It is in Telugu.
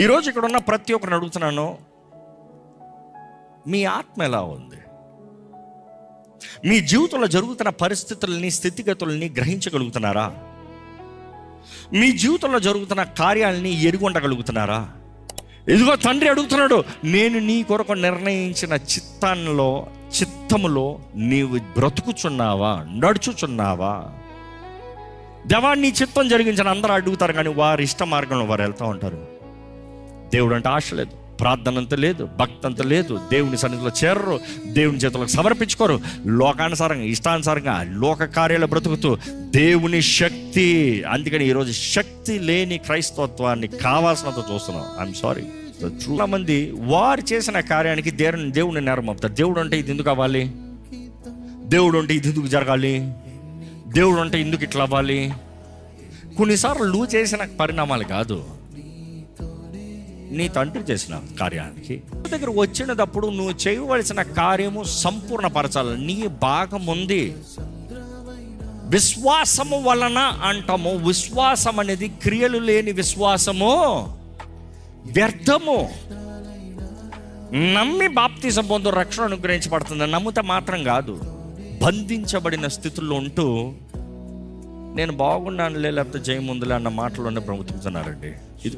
ఈరోజు ఇక్కడ ఉన్న ప్రతి ఒక్కరిని అడుగుతున్నాను, మీ ఆత్మ ఎలా ఉంది? మీ జీవితంలో జరుగుతున్న పరిస్థితుల్ని, స్థితిగతుల్ని గ్రహించగలుగుతున్నారా? మీ జీవితంలో జరుగుతున్న కార్యాలని ఎరుగుండగలుగుతున్నారా? ఇదిగో తండ్రి అడుగుతున్నాడు, నేను నీ కొరకు నిర్ణయించిన చిత్తములో నీవు బ్రతుకుచున్నావా, నడుచుచున్నావా? దేవా నీ చిత్తం జరిగించిన అందరూ అడుగుతారు, కానీ వారి ఇష్ట మార్గంలో వారు వెళ్తూ ఉంటారు. దేవుడు అంటే ఆశ లేదు, ప్రార్థన అంత లేదు, భక్తి అంత లేదు, దేవుని సన్నిధిలో చేరరు, దేవుని చేతులకు సమర్పించుకోరు, లోకానుసారంగా ఇష్టానుసారంగా లోక కార్యాలు బ్రతుకుతూ దేవుని శక్తి. అందుకని ఈరోజు శక్తి లేని క్రైస్తవత్వాన్ని కావాల్సినంత చూస్తున్నాం. I'm sorry. చాలా మంది వారు చేసిన కార్యానికి దేవుని నేరం మోపుతారు. దేవుడు అంటే ఇది ఎందుకు అవ్వాలి, దేవుడు అంటే ఇది ఎందుకు జరగాలి, దేవుడు అంటే ఎందుకు ఇట్లా అవ్వాలి. కొన్నిసార్లు నువ్వు చేసిన పరిణామాలు కాదు, నీ తండ్రి చేసిన కార్యానికి దగ్గర వచ్చినప్పుడు నువ్వు చేయవలసిన కార్యము సంపూర్ణపరచాలి. నీ భాగం ఉంది. విశ్వాసము వలన అంటాము. విశ్వాసం అనేది క్రియలు లేని విశ్వాసము వ్యర్థము. నమ్మి బాప్తిసం పొందు రక్షణ అనుగ్రహించబడుతుంది. నమ్ముతా మాత్రం కాదు, బంధించబడిన స్థితుల్లో ఉంటూ నేను బాగున్నానులే లేకపోతే జయముందులే అన్న మాటలోనే బ్రతుకుతున్నారండి. ఇది